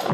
And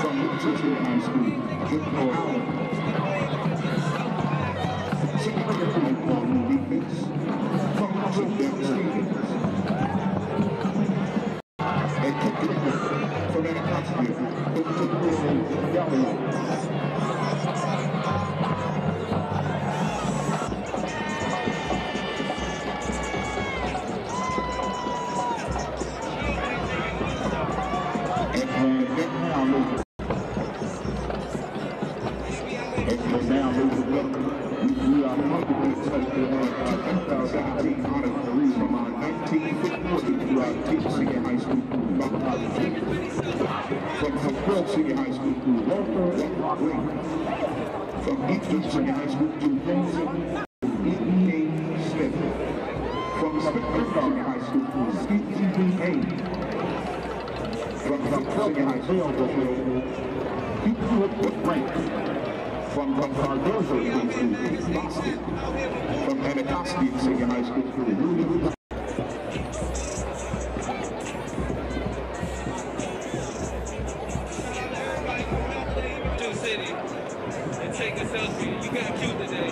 from Woodson High School, good ball. Significant ball in defense from Woodson. And kick it from Anacostia. We are multiple touchdowns 2017 out of the reason from our 1940 to our Teach Senior High School from Pearl Senior High School to Walker Lake, from Eastern Senior High School to Woodson E.A. Smith, from Spitfire Senior High School to C.T.B.A. from Senior High School to Rank. From Cardozo High School to Boston, from Anacostia Senior High School to Rudy. To city and take a selfie. You got cute today.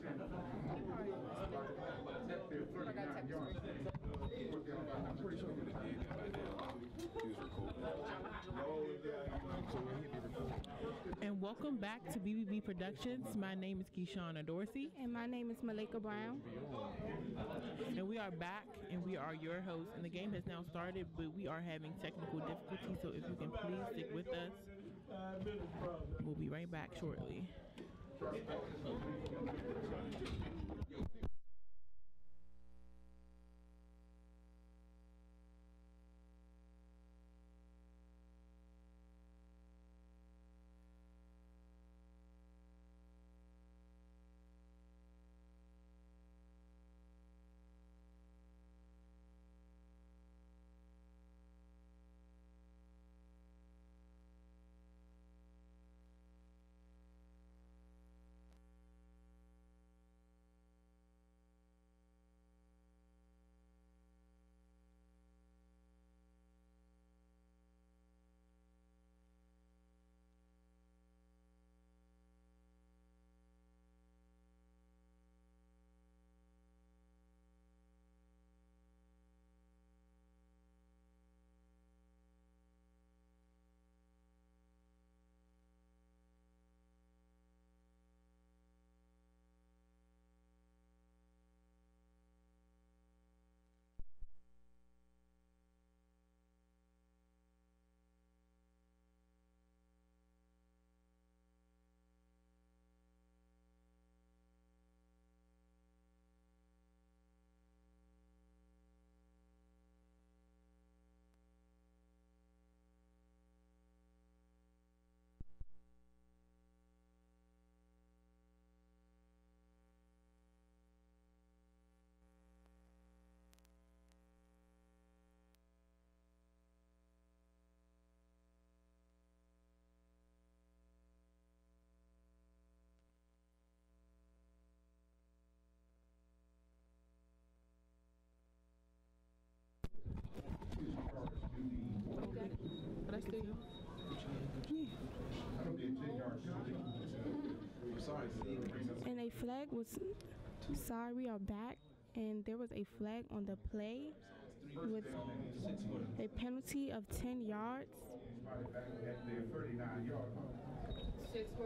I'm pretty sure he did it by now. He was recording. So he'd be recording. And welcome back to BBB Productions. My name is Keyshauna Dorsey. And my name is Malika Brown. And we are back, and we are your hosts. And the game has now started, but we are having technical difficulties. So if you can please stick with us, we'll be right back shortly. But I still And a flag was, sorry, we are back. And there was a flag on the play with a penalty of 10 yards.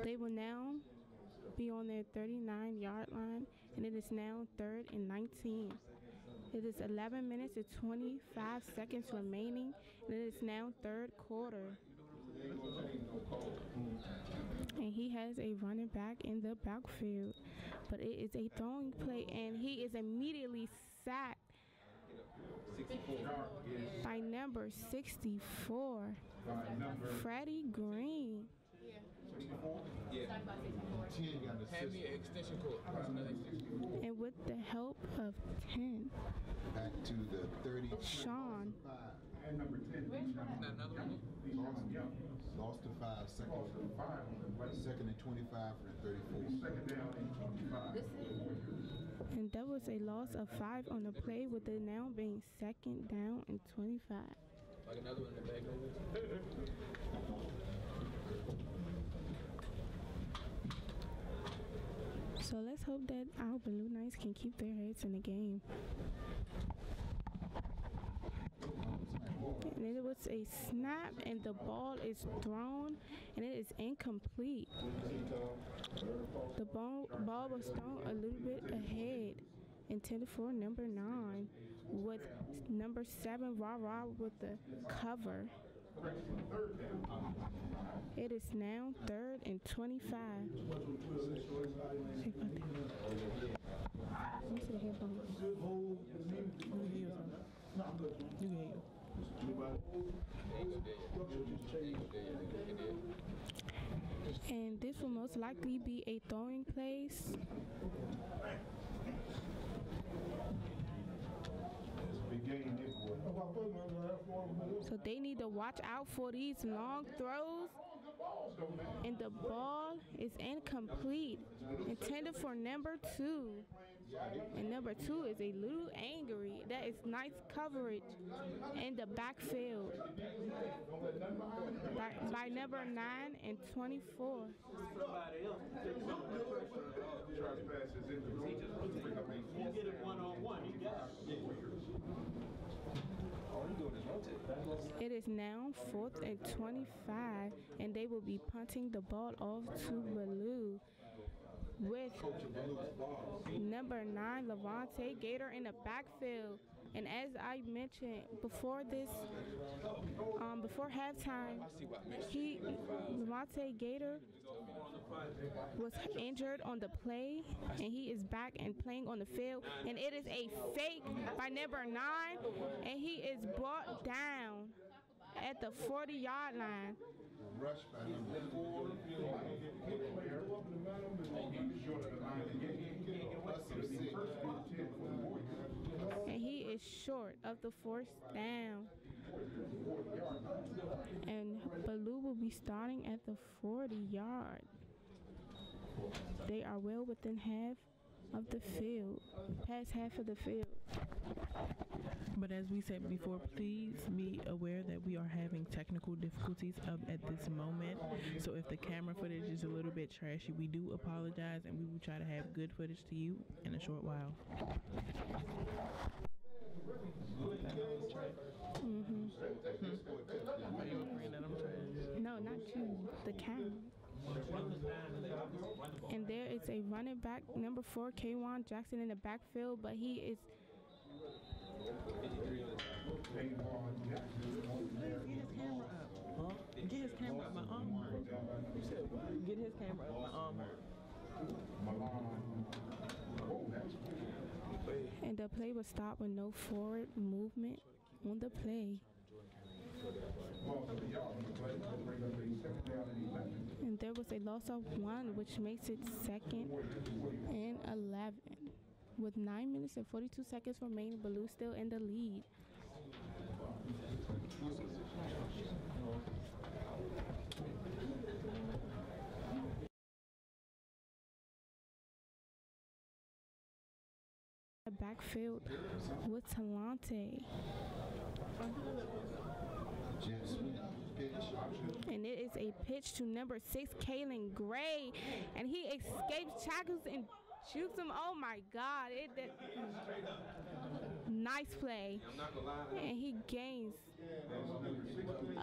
They will now be on their 39-yard line, and it is now 3rd and 19. It is 11 minutes and 25 seconds remaining, and it is now 3rd quarter. And he has a running back in the backfield, but it is a throwing play, and he is immediately sacked by number 64, Freddie Green. Hand me an extension cord. And with the help of 10, back to the 30. Sean. And number 10. Another one? Lost to 5, second and 25 for the 34. Second down and 25. And that was a loss of 5 on the play, with it now being 2nd down and 25. Like another one in the back over. So let's hope that our Ballou Knights can keep their heads in the game. And it was a snap, and the ball is thrown, and it is incomplete. The ball was thrown a little bit ahead, intended for number 9, with number 7, Rah with the cover. It is now 3rd and 25. Let me see the headphones. You can hear. And this will most likely be a throwing place. So they need to watch out for these long throws. And the ball is incomplete. Intended for number 2. And number 2 is a little angry. That is nice coverage in the backfield by number 9 and 24. It is now 4th and 25, and they will be punting the ball off to Ballou with number 9, Levante Gator, in the backfield. And as I mentioned before this, before halftime, Levante Gator was injured on the play, and he is back and playing on the field. And it is a fake by number 9, and he is brought down at the 40-yard line. Rush by number 4. And he is short of the 4th down. And Ballou will be starting at the 40-yard. They are well within half of the field, past half of the field. But as we said before, please be aware that we are having technical difficulties at this moment. So if the camera footage is a little bit trashy, we do apologize, and we will try to have good footage to you in a short while. No, not you. The camera. And there is a running back, number 4, Kwan Jackson, in the backfield, but he is. Get his camera up. My arm hurt. Get his camera up. My arm hurt. And the play was stopped with no forward movement on the play. And there was a loss of 1, which makes it 2nd and 11. With 9 minutes and 42 seconds remaining, Ballou still in the lead. Backfield with Talante. And it is a pitch to number 6, Kaylin Gray. And he escapes tackles and shoots him. Oh my God. Nice play. And he gains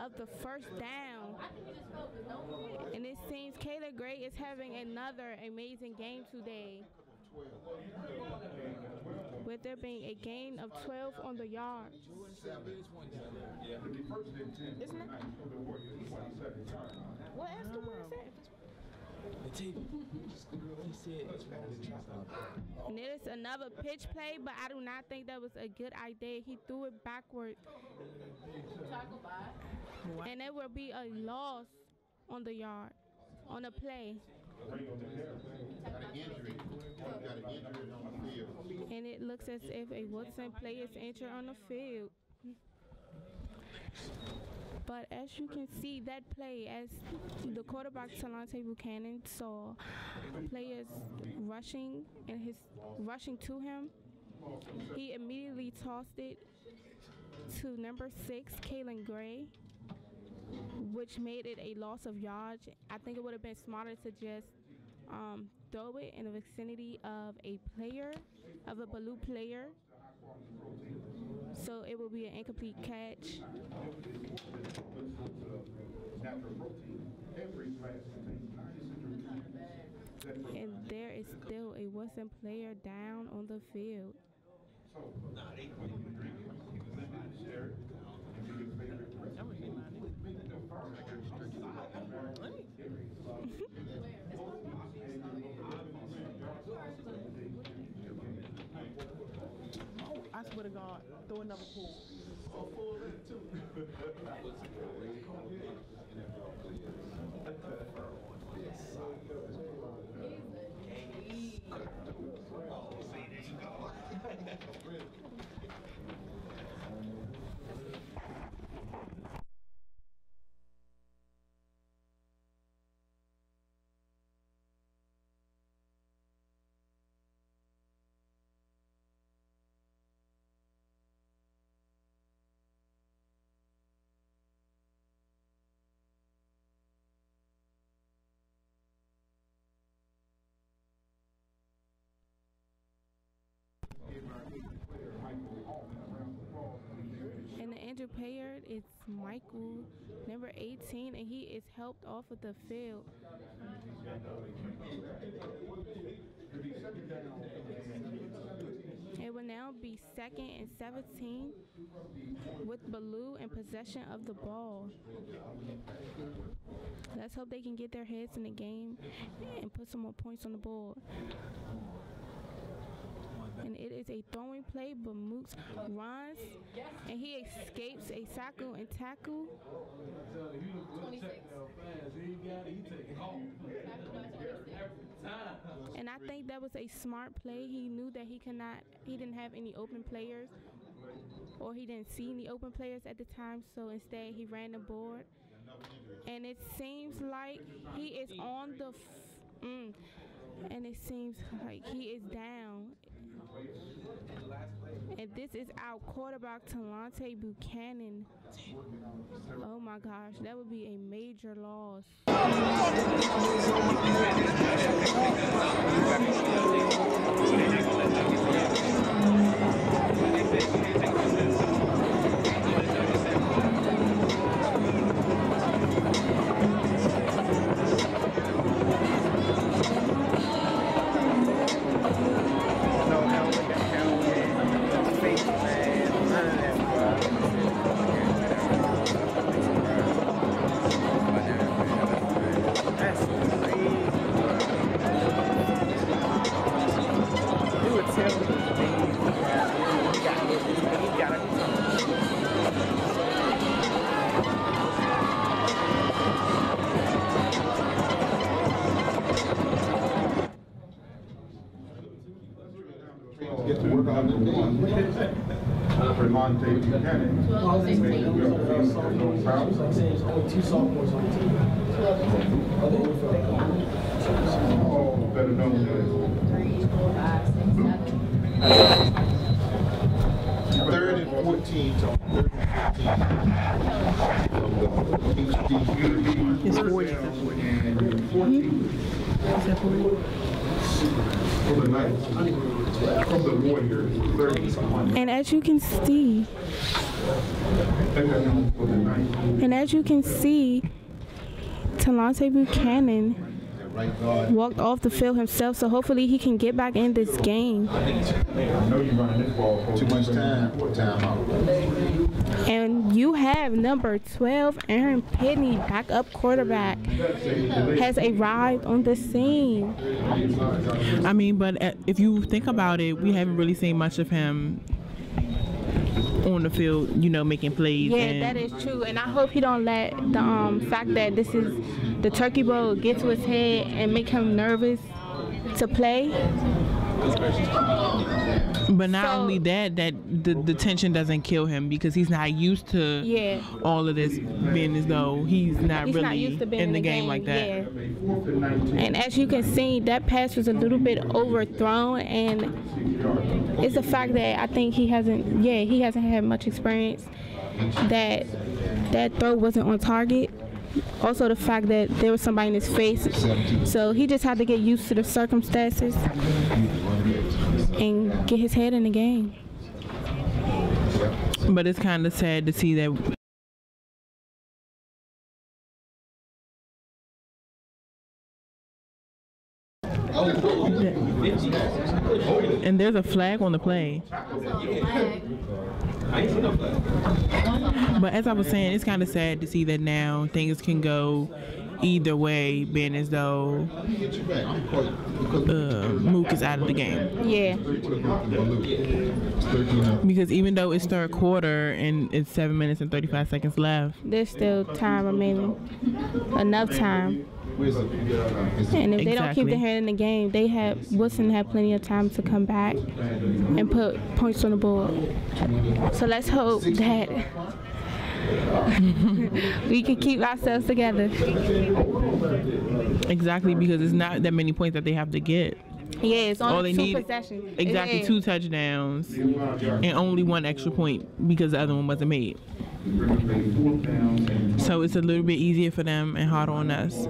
of the 1st down. And it seems Kaylin Gray is having another amazing game today, with there being a gain of 12 on the yard. Isn't it? What else do we say? And it is another pitch play, but I do not think that was a good idea. He threw it backward. And there will be a loss on the yard, on the play. And it looks as if a Woodson player is injured on the field. But as you can see, that play, as the quarterback Talante Buchanan saw players rushing to him, he immediately tossed it to number 6, Kaylin Gray, which made it a loss of yards. I think it would have been smarter to just throw it in the vicinity of a Ballou player. So it will be an incomplete catch. And there is still a Woodson player down on the field. I swear to God, throw another pool. injured player is Michael, number 18, and he is helped off of the field. It will now be 2nd and 17 with Ballou in possession of the ball. Let's hope they can get their heads in the game and put some more points on the board. And it is a throwing play, but Mooks runs, and he escapes a tackle and tackle. 26. And I think that was a smart play. He knew that he didn't have any open players, or he didn't see any open players at the time, so instead he ran the board. And it seems like he is on the and it seems like he is down. And this is our quarterback, Talante Buchanan. Oh my gosh, that would be a major loss. Get to work on the one for Monte Buchanan. 12 and 16. No foul. Only 2 sophomores on the team. 12 and 16. Oh, better known as 3, 4, 5, 6, 7. 3rd and 14, Tony. 3rd and 14. It's 40. for the Knights, from the Warriors, 30. And as you can see, Talante Buchanan walked off the field himself, so hopefully he can get back in this game. I know you're running this ball for Too much time. Timeout. And you have number 12, Aaron Pitney, backup quarterback, has arrived on the scene. I mean, but if you think about it, we haven't really seen much of him on the field, you know, making plays. Yeah, that is true. And I hope he don't let the fact that this is the Turkey Bowl get to his head and make him nervous to play. But not only that the tension doesn't kill him, because he's not used to all of this, being as though he's not really used to being in the game like that. Yeah. And as you can see, that pass was a little bit overthrown, and it's the fact that I think he hasn't had much experience, that throw wasn't on target. Also the fact that there was somebody in his face, so he just had to get used to the circumstances and get his head in the game. But it's kind of sad to see that. And there's a flag on the play. But as I was saying, it's kind of sad to see that now things can go either way, being as though Mook is out of the game. Yeah. Because even though it's third quarter and it's 7 minutes and 35 seconds left, there's still time remaining. Enough time. And if they don't keep their head in the game, Woodson have plenty of time to come back and put points on the board. So let's hope that we can keep ourselves together. Exactly, because it's not that many points that they have to get. Yeah, it's only two possessions. Exactly, 2 touchdowns and only 1 extra point because the other one wasn't made. So it's a little bit easier for them and harder on us.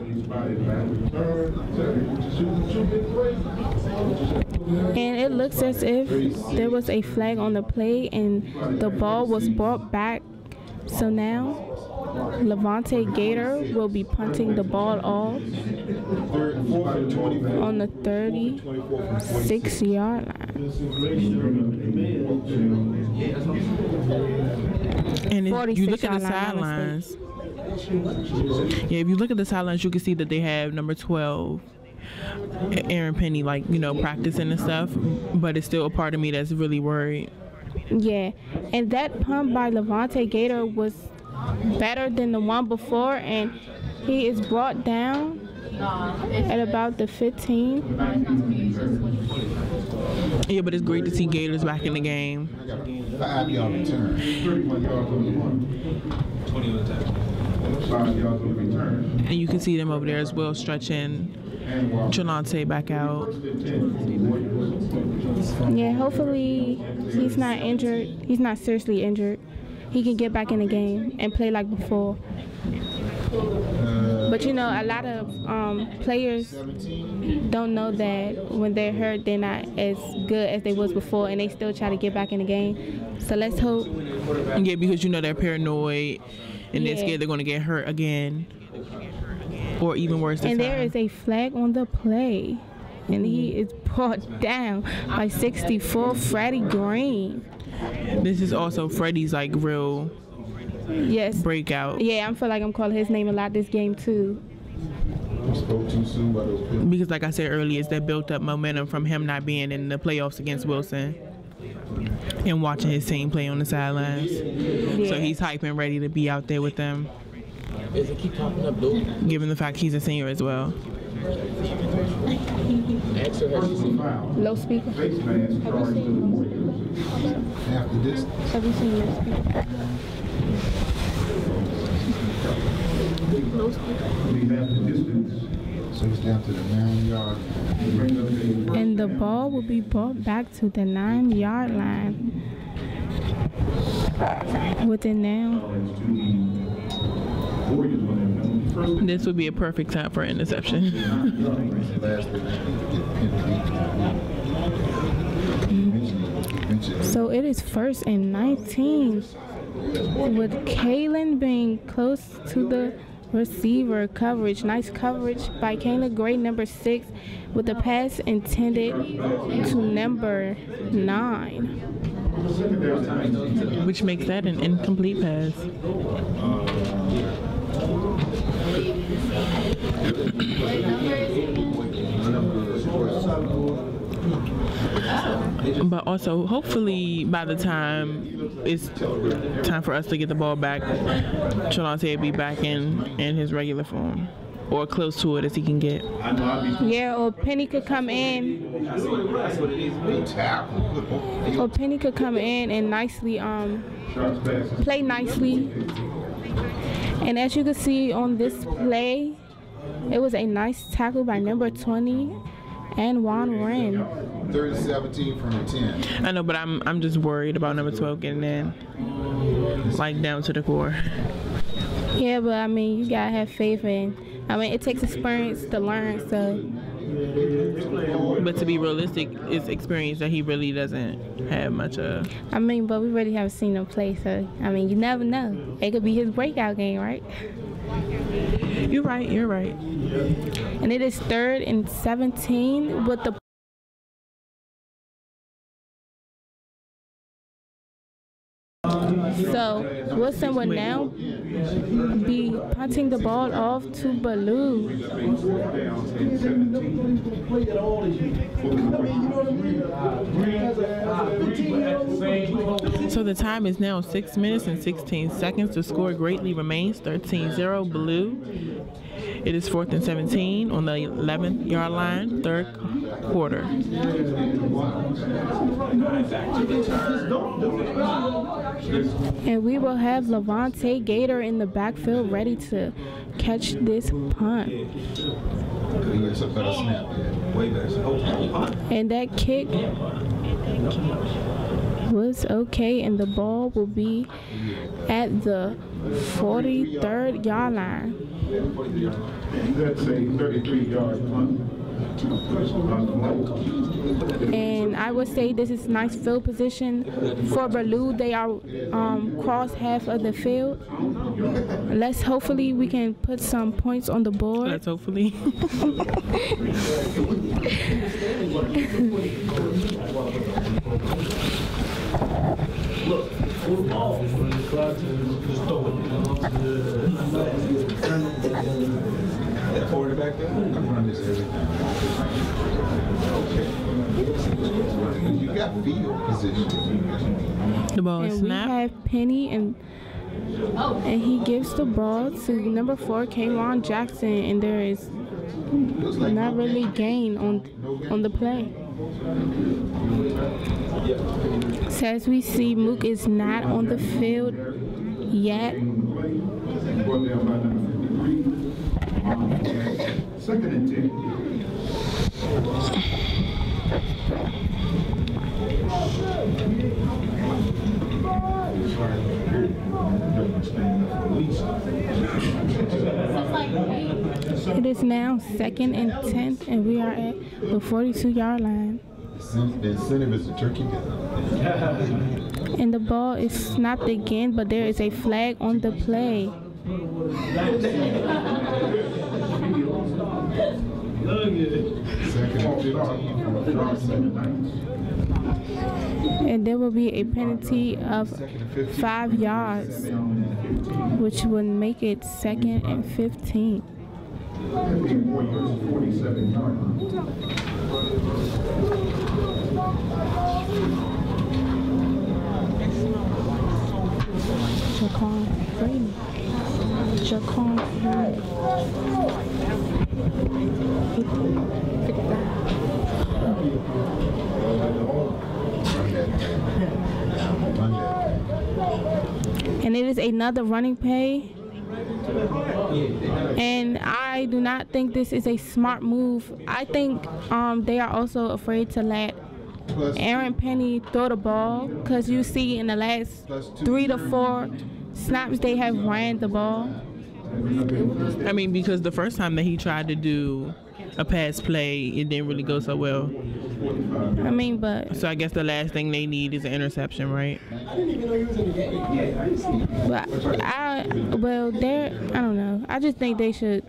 And it looks as if there was a flag on the play and the ball was brought back So now, Levante Gator will be punting the ball off on the 36-yard line. And if you look at the 46-yard line, my sidelines, yeah, if you look at the sidelines, you can see that they have number 12, Aaron Penny, like, you know, practicing and stuff. But it's still a part of me that's really worried. Yeah, and that punt by Levante Gator was better than the one before, and he is brought down at about the 15. Yeah, but it's great to see Gators back in the game. 5-yard return. 20 on the tackle. 5 yards on the return. And you can see them over there as well, stretching Trelonte back out. Yeah, hopefully he's not injured. He's not seriously injured. He can get back in the game and play like before. But you know, a lot of players don't know that when they're hurt, they're not as good as they was before, and they still try to get back in the game. So let's hope. Yeah, because you know they're paranoid and they're Yeah. scared they're going to get hurt again, or even worse. And there is a flag on the play, and he is brought down by 64, Freddie Green. This is also Freddie's like real Yes. breakout. Yeah, I feel like I'm calling his name a lot this game too. Spoke too soon by those people. Because like I said earlier, it's that built up momentum from him not being in the playoffs against Woodson and watching his team play on the sidelines. Yeah. So he's hype and ready to be out there with them, Does it keep popping up, though? given the fact he's a senior as well. Ask her how she seen it. Low speaker. Face mask charged to the Warriors. After this, Have you seen low speaker? Leave half the distance. so he's down to the 9-yard. Bring up a And the ball will be brought back to the 9-yard line. With it now. Warriors on them. First This would be a perfect time for an interception. So it is 1st and 19. With Kalen being close to the receiver coverage. Nice coverage by Kayla Gray, number 6, with the pass intended to number 9. Which makes that an incomplete pass. But also, hopefully, by the time it's time for us to get the ball back, Trelonte will be back in his regular form, or close to it as he can get. Yeah, or Penny could come in. Or Penny could come in and nicely play nicely. And as you can see on this play, it was a nice tackle by number 20 and Juan Wren. 30-17 from the 10. I know, but I'm just worried about number 12 getting in, like down to the core. Yeah, but I mean, you gotta have faith in. I mean, it takes experience to learn, so. But to be realistic, it's experience that he really doesn't have much of. I mean, but we really haven't seen him play, so I mean, you never know. It could be his breakout game, right? You're right. You're right. And it is 3rd and 17 with the. So Woodson will now be punting the ball off to Ballou. So the time is now 6 minutes and 16 seconds. The score greatly remains 13-0 Ballou. It is 4th and 17 on the 11th-yard line, 3rd quarter. And we will have Levante Gator in the backfield ready to catch this punt. It's a better snap. And that kick was okay, and the ball will be at the 43rd yard line. That's a 33-yard punt. And I would say this is nice field position for Ballou. They are cross half of the field. Let's hopefully we can put some points on the board. Let's hopefully. Quarterback there? I run this every time. You got field position. The ball is And we snapped. have Penny and he gives the ball to number 4, Kaywan Jackson, and there is Looks like not no really game. gain on the play. So as we see, Mook is not on the field yet. Brought down by number 53. Second and 10. It is now 2nd and 10, and we are at the 42-yard line. The incentive is the turkey dinner. And the ball is snapped again, but there is a flag on the play. Second and 15. And there will be a penalty of 5 yards, which would make it 2nd and 15. 47 yards. Jaquan Freeman. Jaquan Freeman. And it is another running play. And I do not think this is a smart move. I think they are also afraid to let Aaron Penny throw the ball, because you see in the last 3 to 4 snaps they have ran the ball. I mean, because the first time that he tried to do a pass play, it didn't really go so well. I mean, but So I guess the last thing they need is an interception, right? I don't know. I just think they should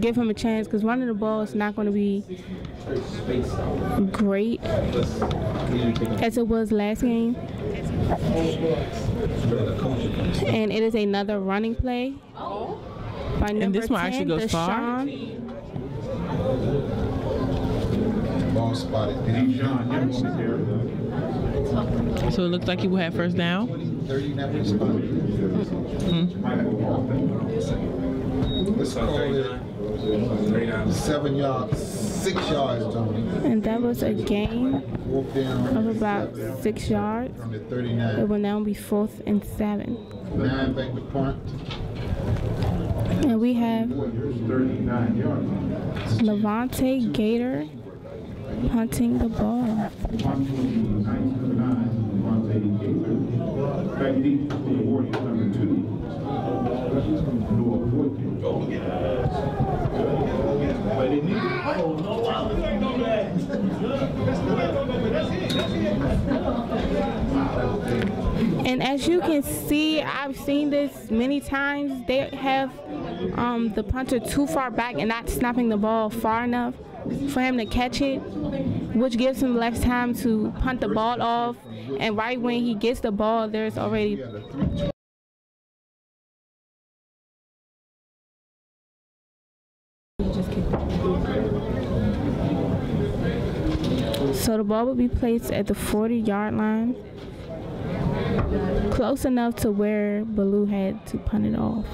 give him a chance, because running the ball is not going to be great as it was last game. And it is another running play by number this one 10, actually goes far? Deshaun. Ball spotted. So it looks like he will have first down. 30 never spotted. Let's call it 7 yards, 6 yards, Tony. And that was a gain 4th down of about 6 yards. from the It 39. will now be 4th and 7. 9 back to punt. And we have 39 yards. Levante Gator punting the ball. 129, back deep to the Warriors, number 2. But it needs And as you can see, I've seen this many times. They have the punter too far back and not snapping the ball far enough for him to catch it, which gives him less time to punt the ball off. And right when he gets the ball, there's already so the ball will be placed at the 40-yard line, close enough to where Ballou had to punt it off.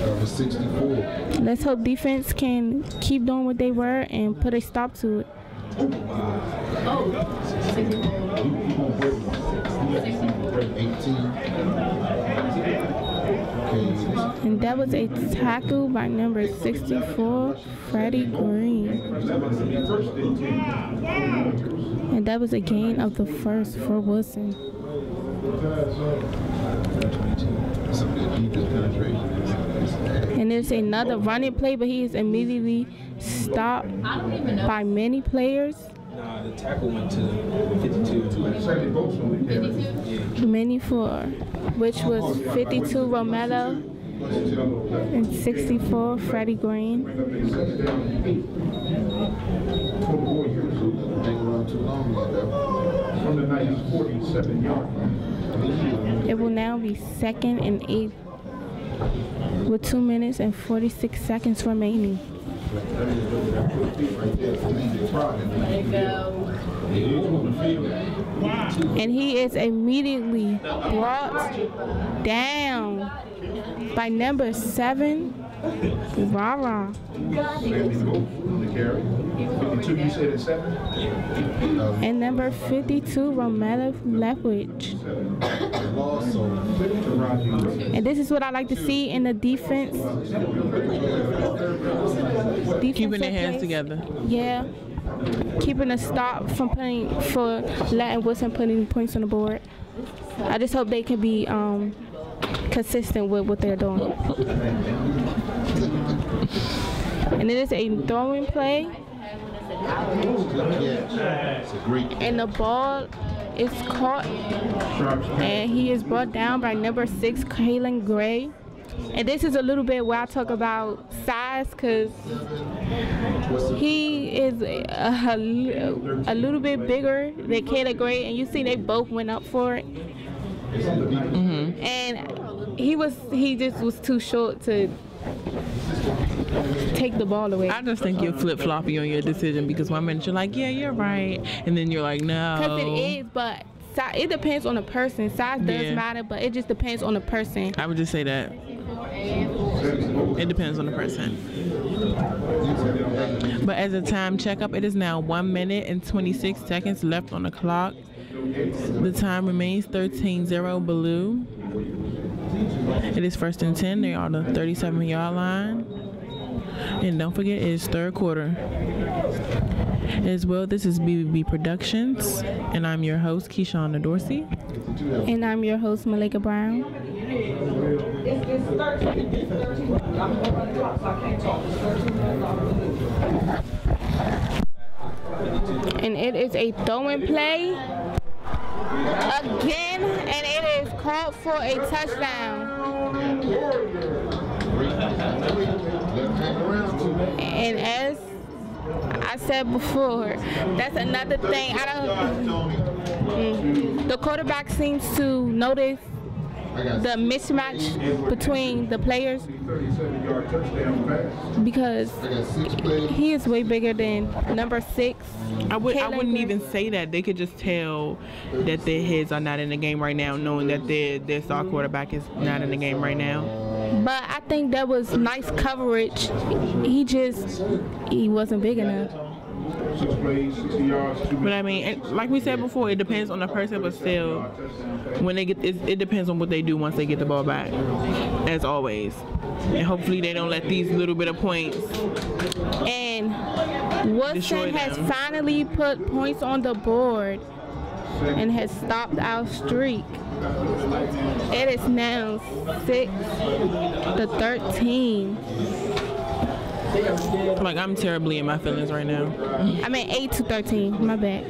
Number 64. Let's hope defense can keep doing what they were and put a stop to it. 18. And that was a tackle by number 64, Freddie Green. And that was a gain of the first for Woodson. Some of the deepest penetration. And there's another running play, but he is immediately stopped by many players. Nah, the tackle went to 52. 52? Many for, which was 52 Romelo and 64 Freddie Green. From the 47 yard line. It will now be 2nd and 8 with 2 minutes and 46 seconds remaining. And he is immediately brought down by number 7, Rara. And number 52, Romelo Leftwich. And this is what I like to see in the defense. Keeping their hands together. Yeah. Keeping a stop from letting Woodson putting points on the board. I just hope they can be consistent with what they're doing. And it is a throwing play. And the ball is caught. And he is brought down by number 6, Kaylin Gray. And this is a little bit where I talk about size, because he is a little bit bigger than Kaylin Gray. And you see they both went up for it. Mm-hmm. And he just was too short to take the ball away. I just think you're flip-floppy on your decision, because one minute you're like, yeah, you're right, and then you're like, no. Because it is, but it depends on the person. Size does matter, but it just depends on the person. I would just say that. It depends on the person. But as a time checkup, it is now 1 minute and 26 seconds left on the clock. The time remains 13-0 Ballou. It is 1st and 10. They are on the 37-yard line. And don't forget, it is 3rd quarter. As well, this is BBB Productions, and I'm your host, Keyshawn Dorsey. And I'm your host, Malika Brown. And it is a throwing play again, and it is called for a touchdown. And as I said before, that's another thing. The quarterback seems to notice the mismatch between the players, because he is way bigger than number 6. I wouldn't even say that. They could just tell that their heads are not in the game right now, knowing that their star quarterback is not in the game right now. But I think that was nice coverage. He wasn't big enough. 6 plays, 60 yards, 2 But I mean, like we said before, it depends on the person, but still, when they get it depends on what they do once they get the ball back, as always. And hopefully they don't let these little bit of points. And Woodson has finally put points on the board and has stopped our streak. It is now 6-13. Like, I'm terribly in my feelings right now. I mean 8-13, my bad.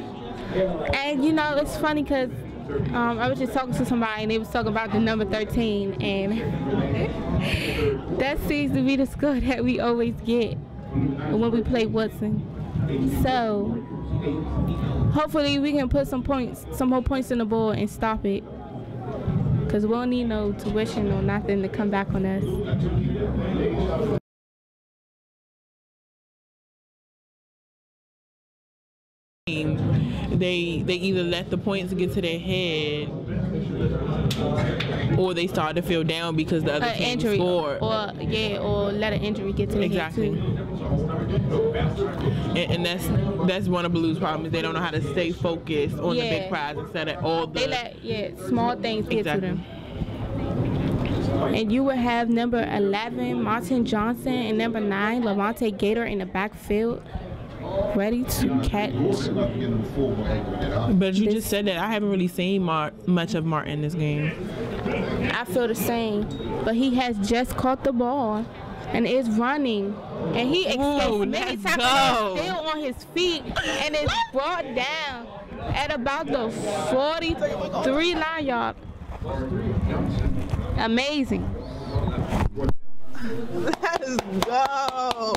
And you know, it's funny because I was just talking to somebody and they was talking about the number 13, and that seems to be the score that we always get when we play Woodson. So hopefully we can put some more points on the board and stop it, because we don't need no tuition or nothing to come back on us. They either let the points get to their head, or they start to feel down because the other team scored. Or let an injury get to their head too. And that's one of Ballou's problems. They don't know how to stay focused on the big prize instead of all the. They let small things get to them. And you will have number 11 Martin Johnson and number 9 Levante Gator in the backfield, ready to catch. But you just said that. I haven't really seen much of Martin this game. I feel the same. But he has just caught the ball and is running. And he escaped many times, but still on his feet, and is brought down at about the 43 line yard. Amazing. Let's go.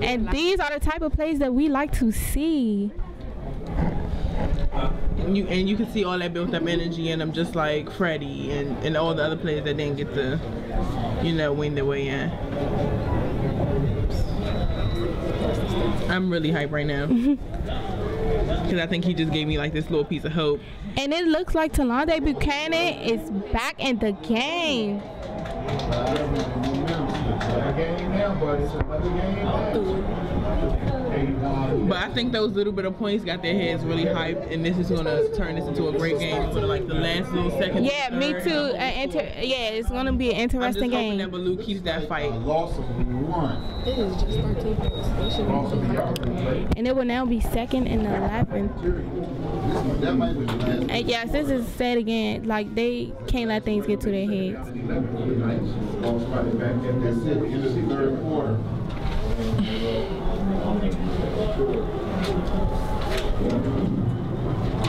And these are the type of plays that we like to see. And you can see all that built up energy in them, just like Freddie and all the other players that didn't get to, win their way in. I'm really hyped right now. Because I think he just gave me like this little piece of hope. And it looks like Talonde Buchanan is back in the game. But I think those little bit of points got their heads really hyped, and this is going to turn this into a great game for like the last little second. Yeah, me too. It's going to be an interesting game. I'm just hoping that Ballou keeps that fight. It is just 13 points. They should be. And it will now be 2nd and 11. And yes, this is said again, like they can't let things get to their heads.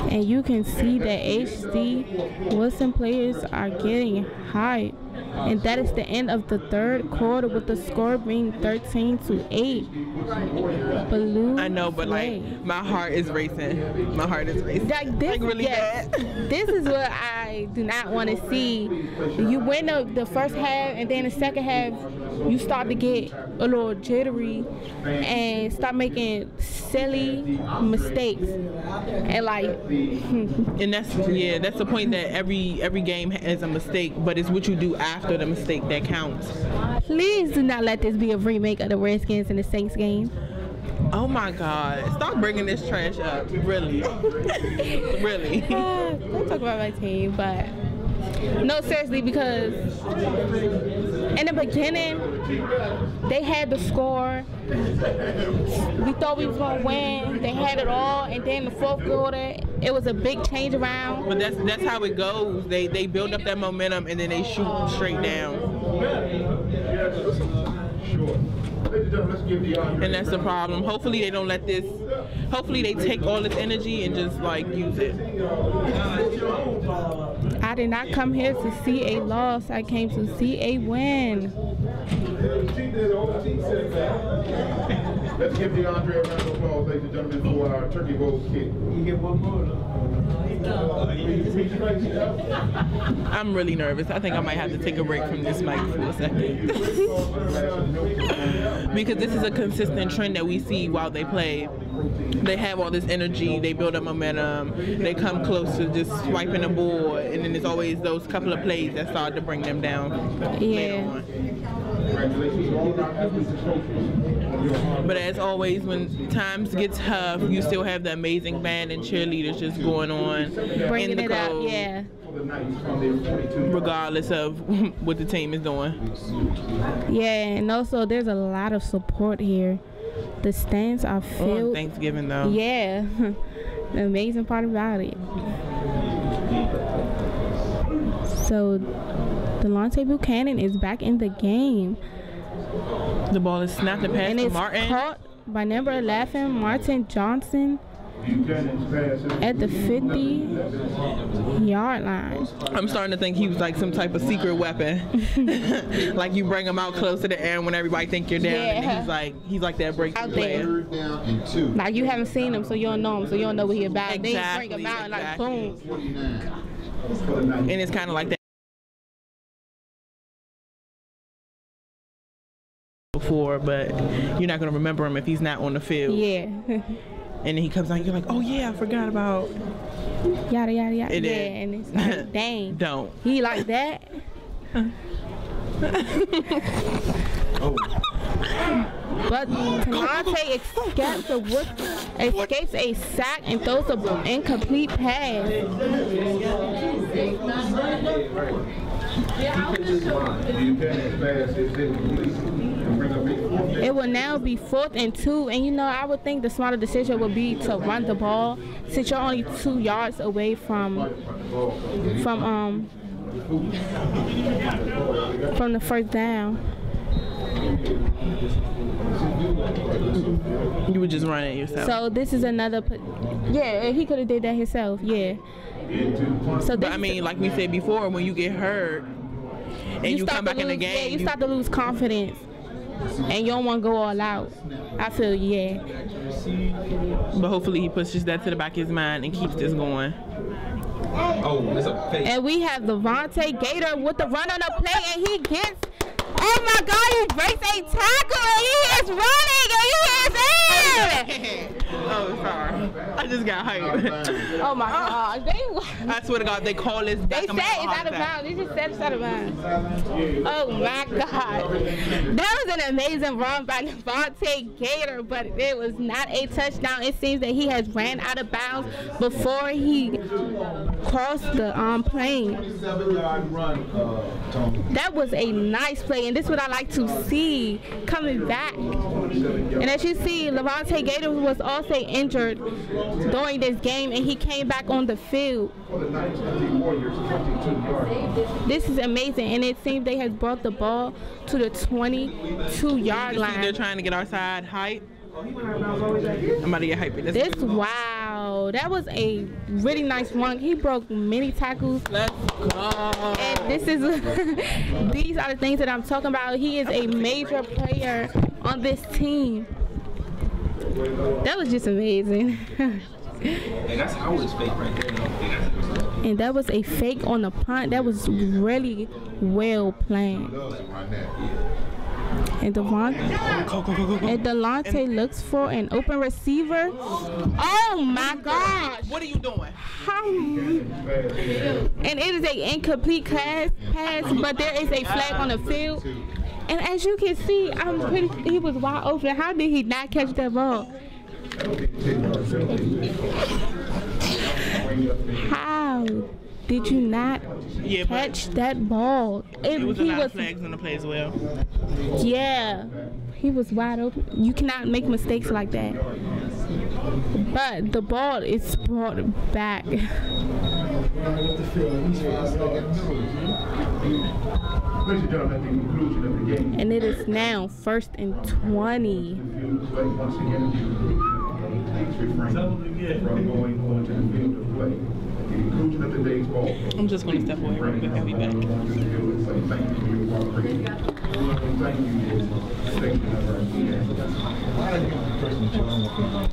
And you can see that HD Woodson players are getting hyped. And that is the end of the 3rd quarter, with the score being 13-8. Ballou. I know, but like my heart is racing. My heart is racing. Like this, really bad. This is what I do not want to see. You win the first half, and then the second half, you start to get a little jittery and start making silly mistakes. And like, and that's the point, that every game has a mistake, but it's what you do after the mistake that counts. Please do not let this be a remake of the Redskins and the Saints game. Oh my God! Stop bringing this trash up. Really, really. Don't talk about my team, but no, seriously, because in the beginning they had the score. We thought we was gonna win. They had it all, and then the 4th quarter, it was a big change around. But that's how it goes. They build up that momentum, and then they shoot straight down. And that's the problem. Hopefully they don't let this. Hopefully they take all this energy and just like use it. I did not come here to see a loss. I came to see a win. Let's give DeAndre a round of applause, ladies and gentlemen, for our turkey bowl kick. You get one more. I'm really nervous. I think I might have to take a break from this mic for a second. Because this is a consistent trend that we see while they play. They have all this energy, they build up momentum, they come close to just swiping the board, and then there's always those couple of plays that start to bring them down. Yeah. But as always, when times get tough, you still have the amazing band and cheerleaders just going on, bringing it up, yeah. Regardless of what the team is doing. Yeah, and also there's a lot of support here. The stands are filled. On Thanksgiving, though. Yeah, the amazing part about it. So, Delonte Buchanan is back in the game. The ball is snapped and passed to Martin. And it's caught by number 11, Martin Johnson, at the 50-yard line. I'm starting to think he was like some type of secret weapon. Like you bring him out close to the air when everybody think you're down, and then he's like that breakthrough player. Like you haven't seen him, so you don't know him, so you don't know what he's about. Exactly, Then you bring him out and like boom. And it's kind of like that before, but you're not going to remember him if he's not on the field. Yeah. And then he comes out, you're like, oh yeah, I forgot about yada yada yada. And yeah, and it's like, dang. Don't. He like that? But Talonte escapes a sack and throws an incomplete pass. It will now be 4th and 2, and you know I would think the smarter decision would be to run the ball since you're only 2 yards away from the first down. You would just run it yourself. So this is another. Yeah, he could have did that himself. Yeah. So But I mean, like we said before, when you get hurt and you come back in the game, yeah, you start to lose confidence, and you don't want to go all out. I feel yeah. but hopefully he pushes that to the back of his mind and keeps this going. Oh, it's a fake. And we have Devontae Gator with the run on the play, and he gets. Oh my God! He breaks a tackle, and he is running, and he is in. Oh, sorry. I just got hyped. Oh my God! I swear to God, they call this They back. said it's out of bounds. They just said it's out of bounds. Oh my God. That was an amazing run by Devontae Gator, but it was not a touchdown. It seems that he has ran out of bounds before he crossed the plane. 7-yard run, That was a nice play, and this is what I like to see coming back. And as you see, Devontae Gator was also injured during this game, and he came back on the field. This is amazing, and it seems they have brought the ball to the 22-yard line. They're trying to get our side hype. I'm about to get hyped. Wow, that was a really nice run. He broke many tackles. Let's go. And this is these are the things that I'm talking about. He is a major player on this team. That was just amazing. Hey, that's Howard's fake right there, though. And that was a fake on the punt. That was really well planned. And Delonte looks for an open receiver. Oh my gosh! What are you doing? And it is an incomplete pass, but there is a flag on the field. And as you can see, he was wide open. How did he not catch that ball? How did you not catch that ball? It was a lot of flags on the play as well. Yeah, he was wide open. You cannot make mistakes like that. But the ball is brought back. And it is now 1st and 20. I'm just going to step away real quick. I'll be back.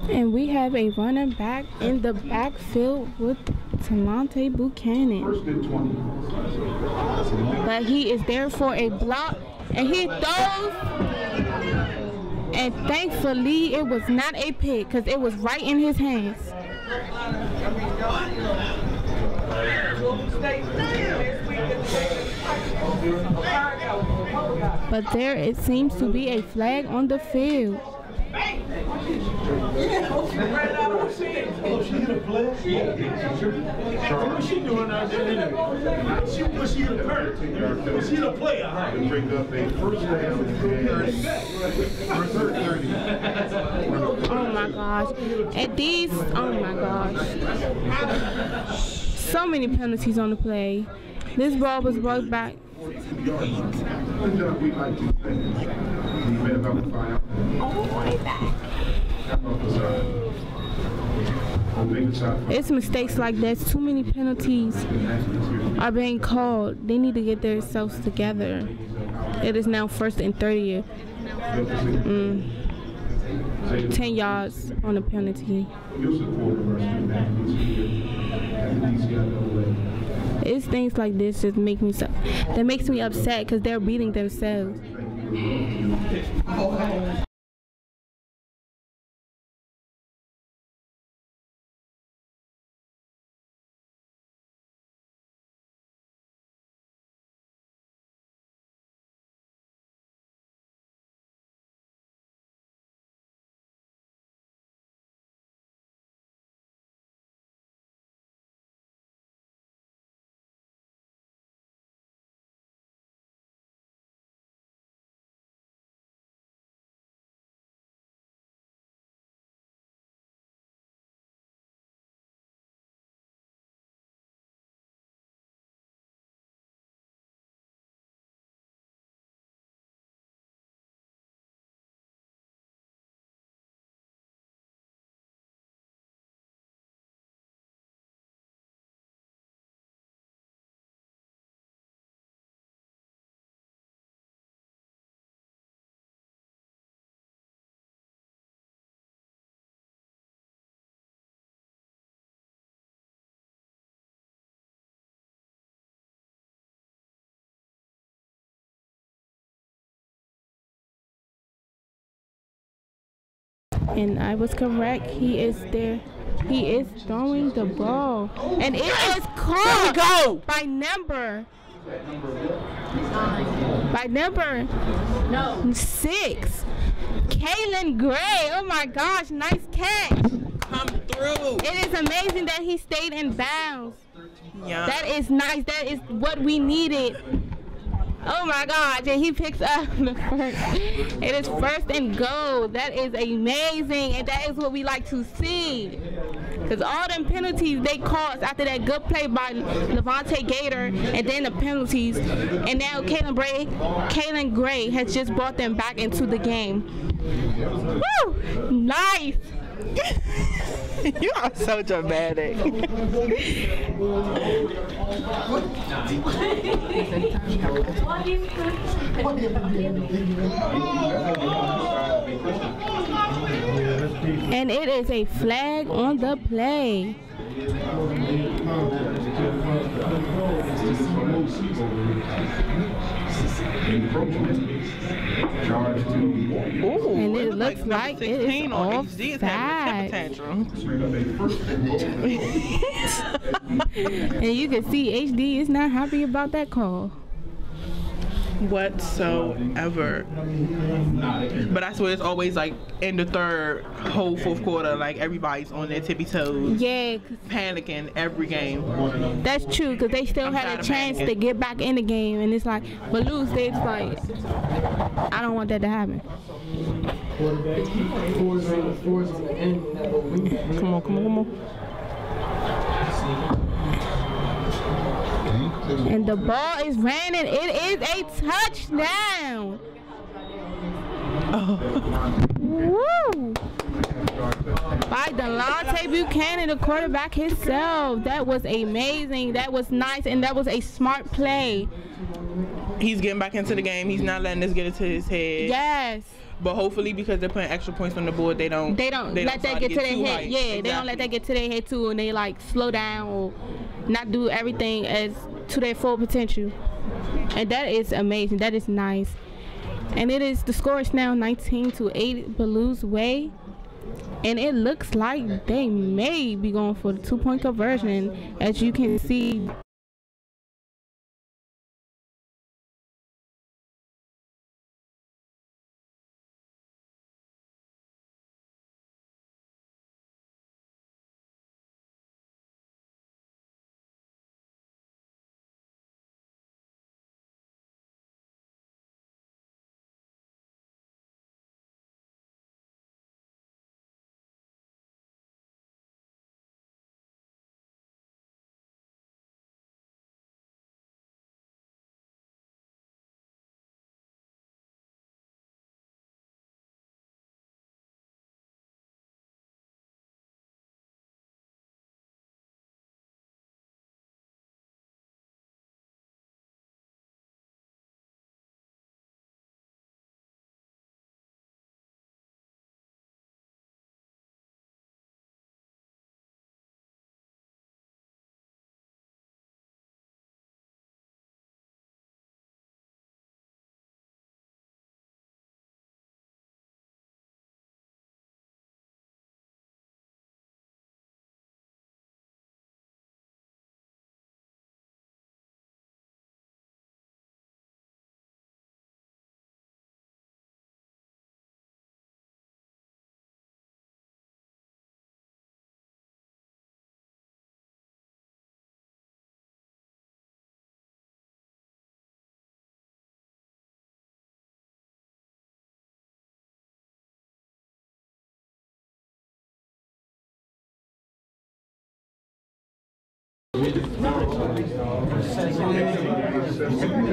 And we have a running back in the backfield with Talante Buchanan. But he is there for a block, and he throws. And thankfully, it was not a pick because it was right in his hands. But there it seems to be a flag on the field. Oh my gosh. And these, oh my gosh. So many penalties on the play. This ball was brought back. It's mistakes like that. Too many penalties are being called. They need to get themselves together. It is now 1st and 30. 10 yards on the penalty. It's things like this that makes me upset because they're beating themselves. And I was correct. He is there. He is throwing the ball. And it is caught by number. No. 6. Kaylin Gray. Oh my gosh, nice catch. Come through. It is amazing that he stayed in bounds. Yeah. That is nice. That is what we needed. Oh my gosh, and he picks up the first. It is 1st and goal. That is amazing, and that is what we like to see. Because all them penalties they caused after that good play by Levante Gator, and then the penalties, and now Kaylin Gray has just brought them back into the game. Woo! Nice! You are so dramatic. And it is a flag on the play. Ooh, And it looks like it is offside. And you can see HD is not happy about that call. Whatsoever. But I swear it's always like in the third, whole 4th quarter, like everybody's on their tippy toes. Yeah. Panicking every game. That's true, because they still had a chance to get back in the game, and it's like, Ballou stays like, I don't want that to happen. Come on. And the ball is running. It is a touchdown. Woo! By Delonte Buchanan, the quarterback himself. That was amazing. That was nice, and that was a smart play. He's getting back into the game. He's not letting this get into his head. Yes. But hopefully, because they're putting extra points on the board, they don't let that get to their head. Yeah, Exactly. they don't let that get to their head too, and they like slow down or not do everything as to their full potential. And that is amazing. That is nice. And the score is now 19-8 Ballou's way. And it looks like they may be going for the 2-point conversion, as you can see.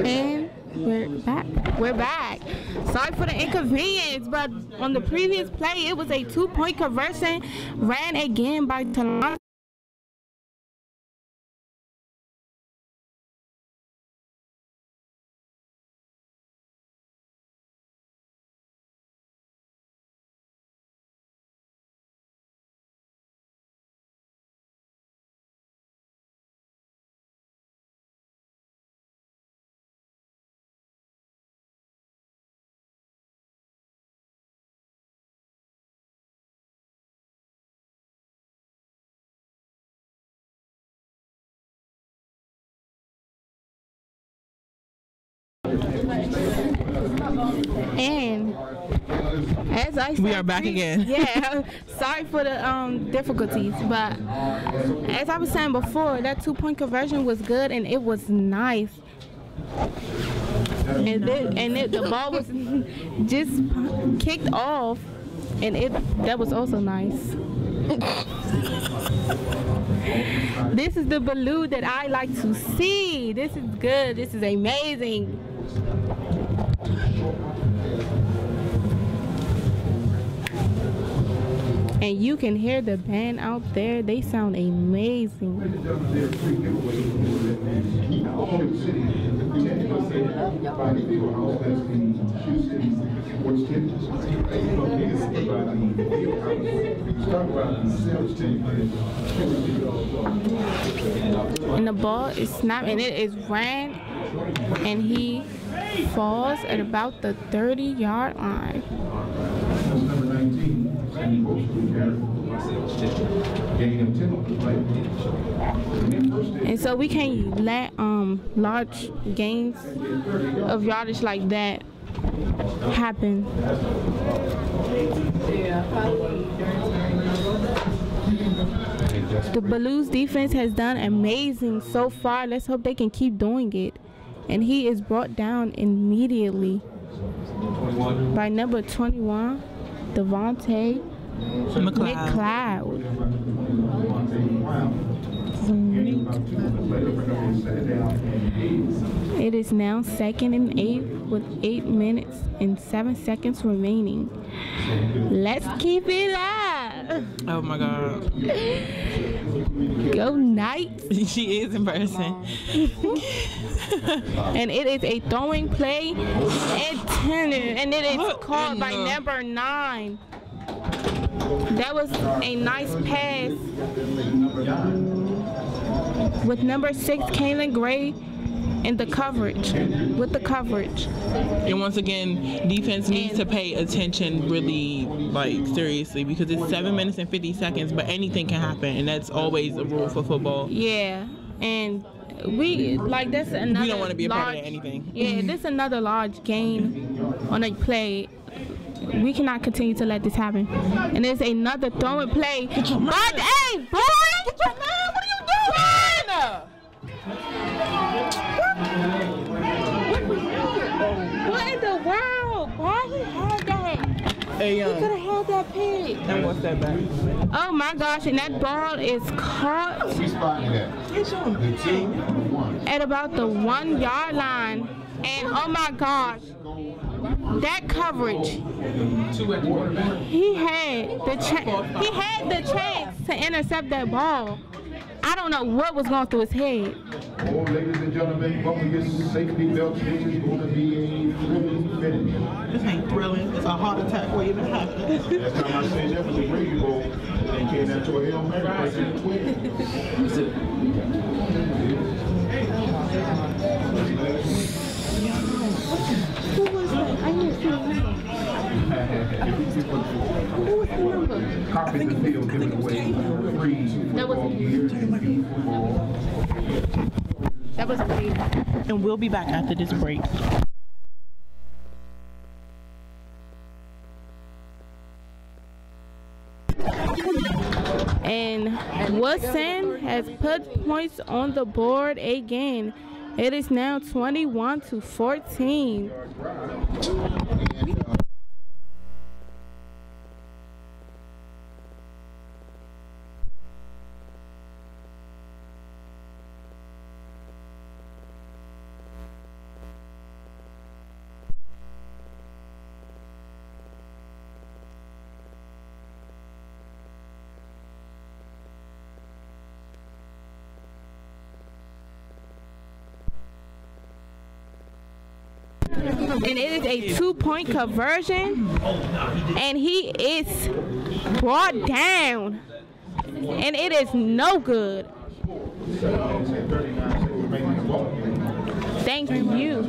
And we're back. Sorry for the inconvenience, but on the previous play, it was a 2-point conversion ran again by Talon. And as I said, We are back again. Yeah, sorry for the difficulties, but as I was saying before, that 2-point conversion was good and it was nice. And the ball was just kicked off, and that was also nice. This is the Ballou that I like to see. This is good. This is amazing. And you can hear the band out there. They sound amazing. And the ball is snapped, and it is ran, and he falls at about the 30-yard line. And so we can't let large gains of yardage like that happen. The Ballou's defense has done amazing so far. Let's hope they can keep doing it. And he is brought down immediately by number 21, Devontae McLeod. It is now 2nd and 8 with 8 minutes and 7 seconds remaining. Let's keep it up. Oh my God. Go Knights. She is in person. And it is a throwing play intended, and it is called by number 9. That was a nice pass with number 6, Kaylin Gray, in the coverage, with the coverage. And once again, defense needs to pay attention really, like, seriously, because it's 7 minutes and 50 seconds, but anything can happen, and that's always a rule for football. Yeah, and that's another. We don't want to be a large, part of anything. Yeah, this is another large gain on a play. We cannot continue to let this happen. And there's another throwing play. But hey, boy! Get your man! What are you doing? What in the world? Why he had that? Hey, He could have held that pig. and what's that back? Oh my gosh, and that ball is caught at about the 1-yard line. And oh my gosh, that coverage. He had the chance to intercept that ball. I don't know what was going through his head. Oh, ladies and gentlemen, buckle your safety belts. This is going to be a thrilling finish. This ain't thrilling. It's a heart attack waiting to happen. Last time I seen that was a Brady Bowl and came down to a Hail Mary right in the 12. Who was that? I didn't see the number. Who was the number? Copies of the field giving away free football gear and youth football. That was amazing. And we'll be back after this break. And Woodson has put points on the board again. It is now 21-14. And it is a 2-point conversion, and he is brought down, and it is no good. Thank you.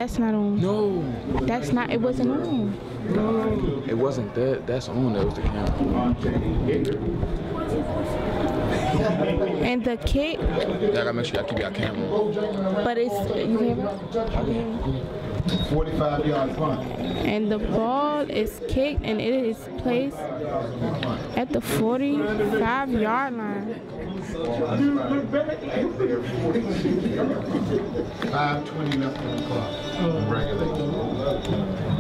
That's not on. No. That's not. It wasn't on. No. It wasn't that. That's on. That was the camera. And the kick. Yeah, I gotta make sure y'all keep your camera. But it's you hear 45-yard punt. and the ball is kicked and it is placed at the 45-yard line. 5:20 left on the clock. Regulation.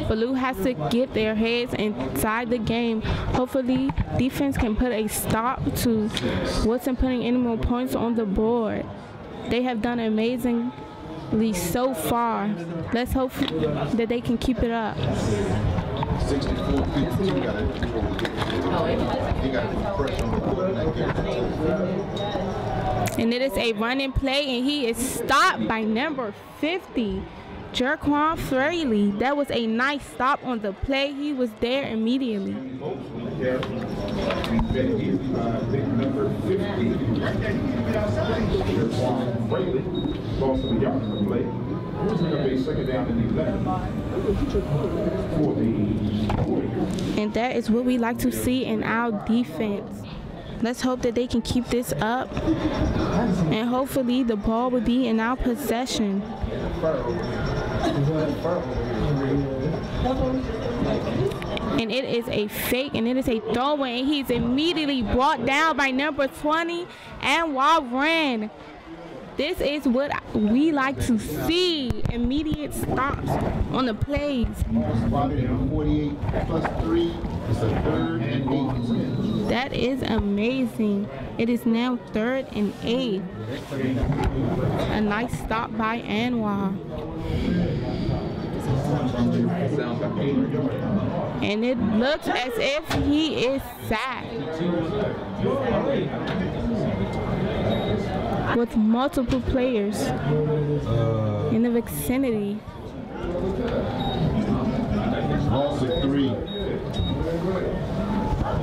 Ballou has to get their heads inside the game. Hopefully, defense can put a stop to Woodson putting any more points on the board. They have done amazingly so far. Let's hope that they can keep it up. 64-52 got to pressure on the board. And it is a running play, and he is stopped by number 50. Jerquan Fraley. That was a nice stop on the play. He was there immediately. And that is what we like to see in our defense. Let's hope that they can keep this up, and hopefully the ball will be in our possession. And it is a fake, and it is a throw-in, and he's immediately brought down by number 20, and Warren. This is what we like to see, immediate stops on the plays. 48 plus 3 is a 3rd and 8. That is amazing. It is now 3rd and 8. A nice stop by Anwar. And it looks as if he is sacked with multiple players in the vicinity. Loss of 3.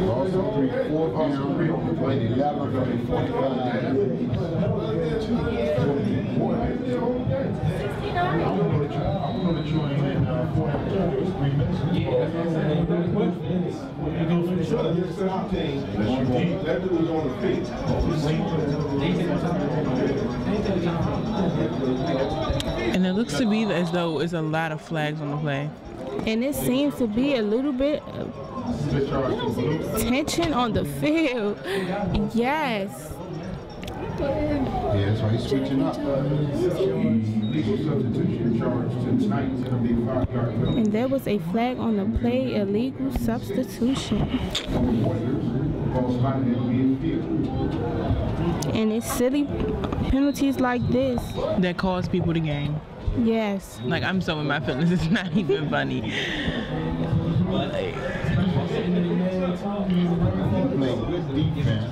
Loss of 3. 4th down. Played 11 from 45. And it looks to be as though it's a lot of flags on the play. And it seems to be a little bit of tension on the field. Yes. Yeah, that's why he's switching up. And there was a flag on the play, illegal substitution. And it's silly penalties like this That cost people the game. Yes. Like, I'm so in my feelings, it's not even funny. Like, Play good defense.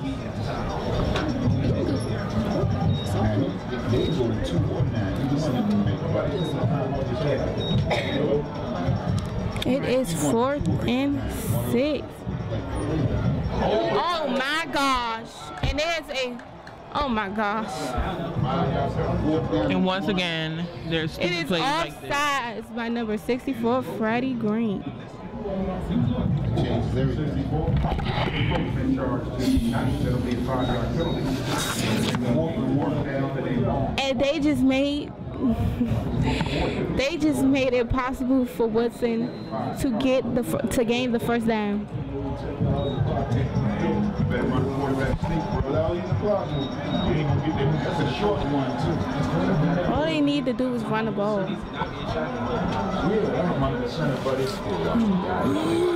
They go to 2 or 9. You just need to make It is 4th and 6. Oh my gosh. And there's a, oh my gosh. and once again, there's It two is plays like this. offsides by number 64, Freddie Green. changes everything. And they just made it possible for Woodson to gain the first down. That's a short one too. All they need to do is run the ball.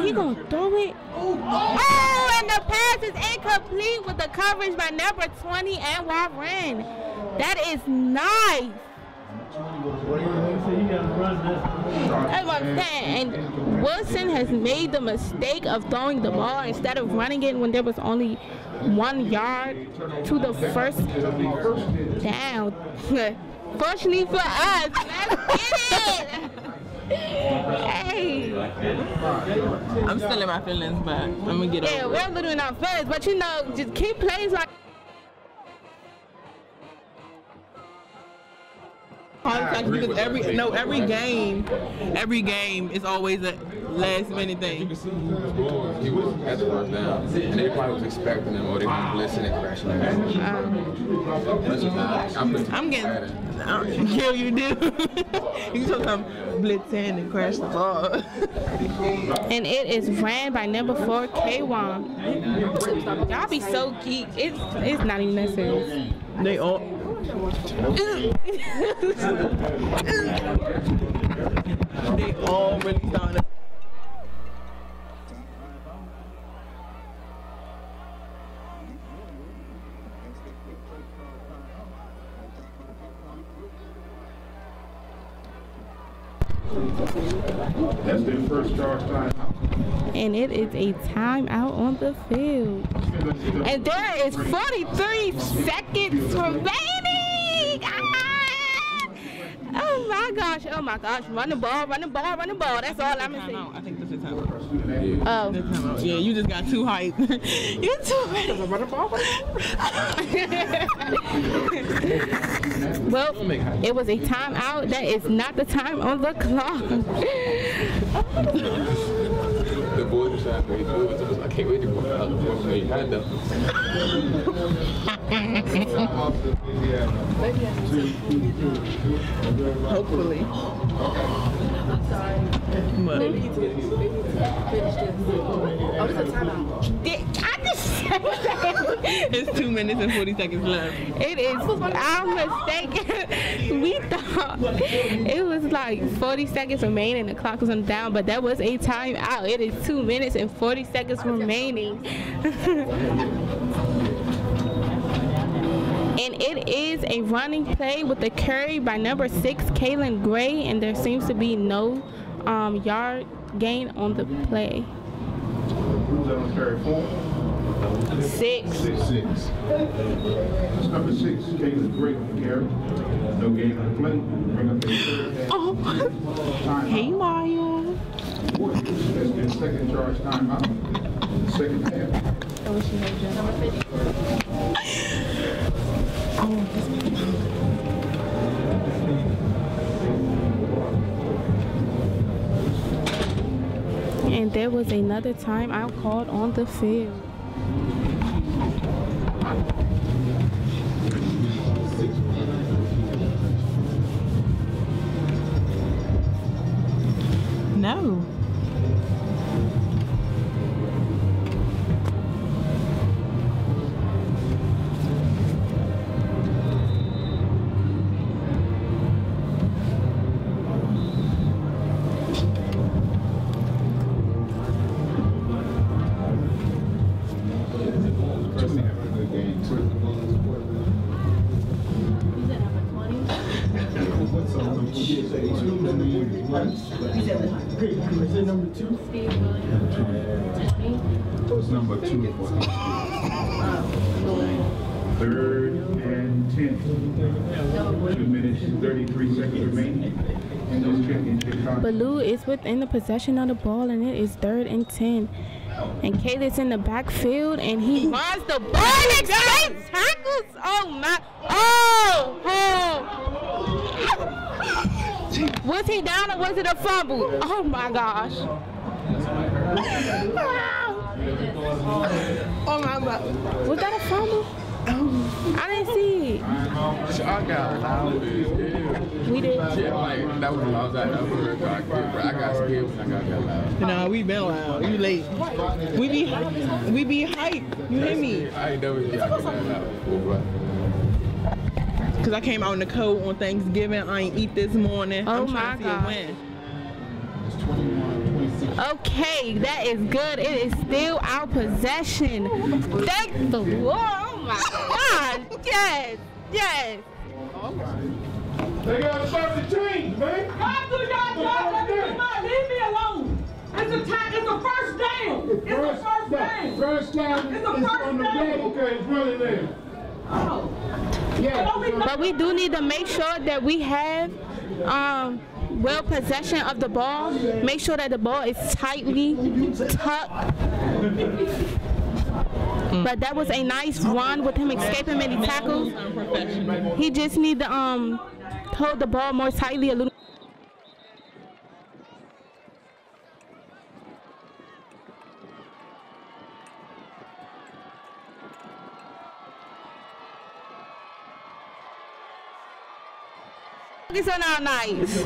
He gonna throw it. Oh, and the pass is incomplete with the coverage by number 20 and Warren. That is nice. That's what I'm saying. And Woodson has made the mistake of throwing the ball instead of running it when there was only 1 yard to the first down. Fortunately for us, let's get it. Hey. I'm still in my feelings, but I'm gonna get over it. Yeah, we're a little in our feelings, but you know, just keep plays like. Because every game is always a last minute You thing. can see he was going. He was at the first down. And they probably was expecting him or they were blitzing and crashing. I'm getting kill you, dude. You still come blitzing and crash the ball. And it is ran by number 4, K1. Y'all be so geek. It's not even that serious. They all. They all really started. That's their first charge time. And it is a timeout on the field. And there is 43 seconds remaining. Oh my gosh, oh my gosh. Run the ball, run the ball, run the ball. That's all I'm saying. I think this is time. Oh. Yeah, you just got too hyped. You too ready. Well, it was a timeout. That is not the time on the clock. The boys are trying to make moves. I can't wait to go out. You had them. Hopefully. But I just said that. it's 2 minutes and 40 seconds left. It is our mistake. We thought it was like 40 seconds remaining. The clock was on down, but that was a timeout. It is 2 minutes and 40 seconds remaining. And it is a running play with a carry by number 6, Kaylin Gray, and there seems to be no yard gain on the play. Who's that on carry 4? 6. That's number 6, Kaylin Gray on the carry. No gain on the play. Bring up the third half. Oh, hey, Maya. That's their second charge timeout. Second half. And there was another timeout called on the field. No. Is it number 2? What's number 2 for? 3rd and 10. 2 minutes and 33 seconds remaining. In those championship contests. Ballou is within the possession of the ball, and it is 3rd and 10. And Kayla's in the backfield, and he runs the ball and straight tackles. Oh my! Oh! Was he down or was it a fumble? Oh my gosh! Oh my God! Was that a fumble? I didn't see it. I got loud. We did. Yeah, like, that was when I was at that first I got scared when I got that loud. Nah, we been loud. You late. We be hyped. You hear me? I ain't never got that loud before, Cause I came out in the cold on Thanksgiving. I ain't eat this morning. Oh I'm trying to see a my win. Okay, that is good. It is still our possession. Thank the Lord. Oh my God. Yes. Yes. They got to start the change, man. God do y'all job. Leave me alone. It's a time. It's a first down. It's a first down. First down. It's a first down. Okay, it's running there. Oh. Yeah. But we do need to make sure that we have well possession of the ball. Make sure that the ball is tightly tucked. But that was a nice run with him escaping many tackles. He just need to hold the ball more tightly a little. These are not nice.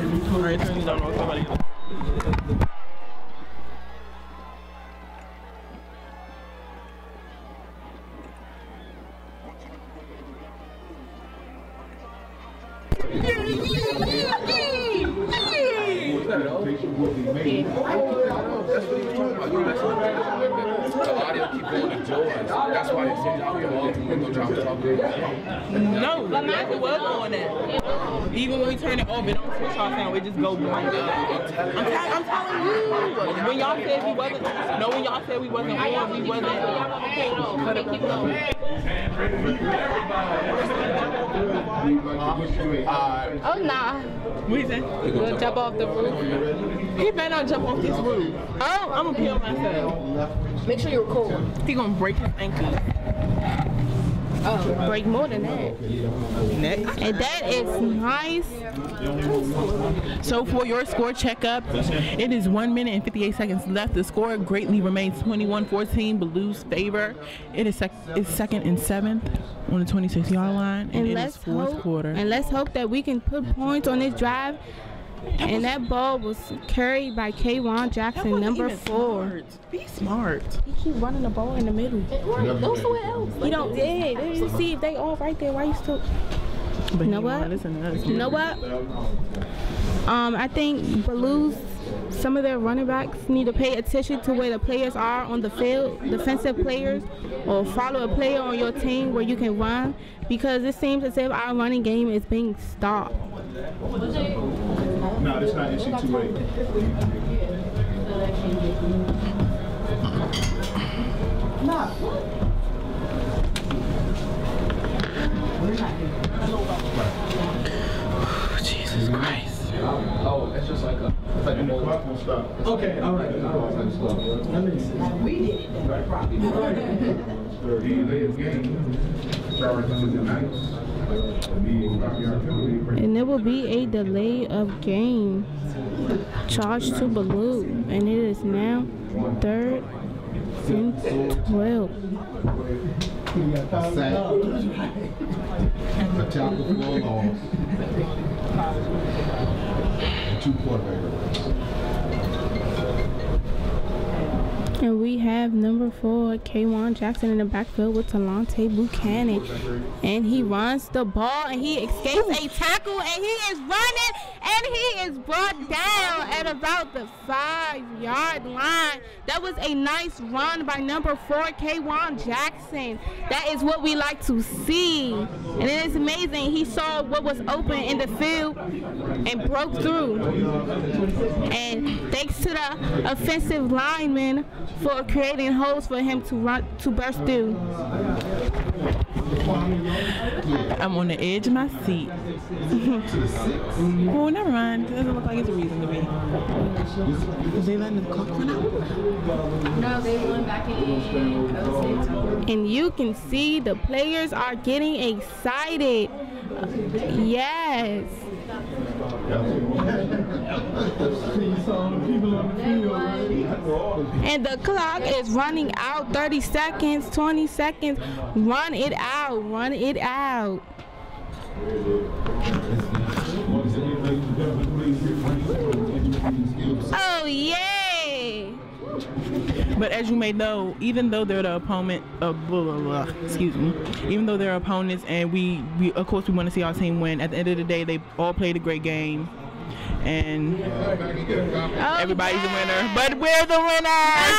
That's why they said y'all No, the master was on that. Even when we turn it off, it don't switch off sound. It just goes blank. I'm telling you. When y'all said we wasn't, no, when y'all said we wasn't on, we wasn't. Cut it, keep going. Oh, nah. What you say? We'll jump off the roof. He better not jump off this roof. Oh, I'm gonna kill myself. Make sure you record. He gonna break his ankle. Oh, break more than that. Next. And that is nice. So for your score checkup, it is 1 minute and 58 seconds left. The score greatly remains 21-14, Ballou's favor. It is second and 7th on the 26-yard line, and it is fourth quarter. And let's hope that we can put points on this drive. And that ball was carried by K-Wan Jackson, number 4. Smart. Be smart. He keep running the ball in the middle. Go somewhere else. He don't. Yeah, let's see if they all right there. Why you still? But you know what? You know what? I think Ballou's, some of their running backs need to pay attention to where the players are on the field, defensive players, or follow a player on your team where you can run, because it seems as if our running game is being stopped. No, it's not NC2A. Jesus Christ. Oh, it's just like a. It's like And the clock won't stop. Okay, all right. That makes sense. We did it. And there will be a delay of game charged to Ballou, and it is now 3rd and 12. Sack. A tackle for a loss. 2 quarterbacks. And we have number 4, K-Wan Jackson, in the backfield with Talante Buchanan. And he runs the ball, and he escapes a tackle, and he is running, and he is brought down at about the 5-yard line. That was a nice run by number 4, K-Wan Jackson. That is what we like to see. And it is amazing. He saw what was open in the field and broke through. And thanks to the offensive lineman for creating holes for him to run, to burst through. I'm on the edge of my seat. Well, never mind. It doesn't look like it's a reason to be. Is they letting the clock run out? No, they went back in. And you can see the players are getting excited. Yes. And the clock is running out. 30 seconds, 20 seconds. Run it out. Run it out. Oh, yay! But as you may know, even though they're the opponent of even though they're opponents, and we of course we want to see our team win. At the end of the day, they all played a great game, and everybody's a winner. But we're the winners!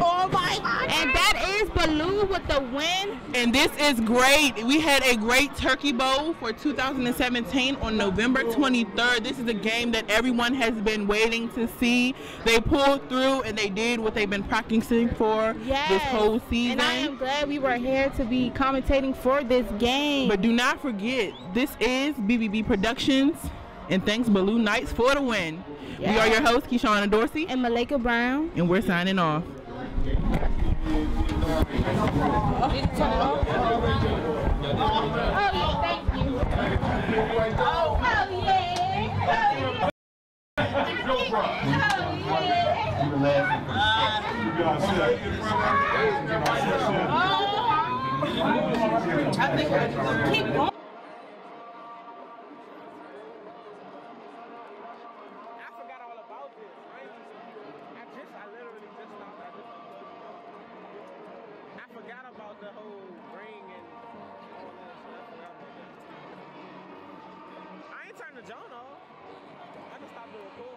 Oh my God! And that is Ballou with the win. And this is great. We had a great Turkey Bowl for 2017 on November 23rd. This is a game that everyone has been waiting to see. They pulled through and they did what they've been practicing for this whole season. And I am glad we were here to be commentating for this game. But do not forget, this is BBB Productions, and thanks Ballou Knights for the win. We are your hosts, Keyshawn Dorsey and Malika Brown, and we're signing off. I think keep going. John off. I just stopped the recording.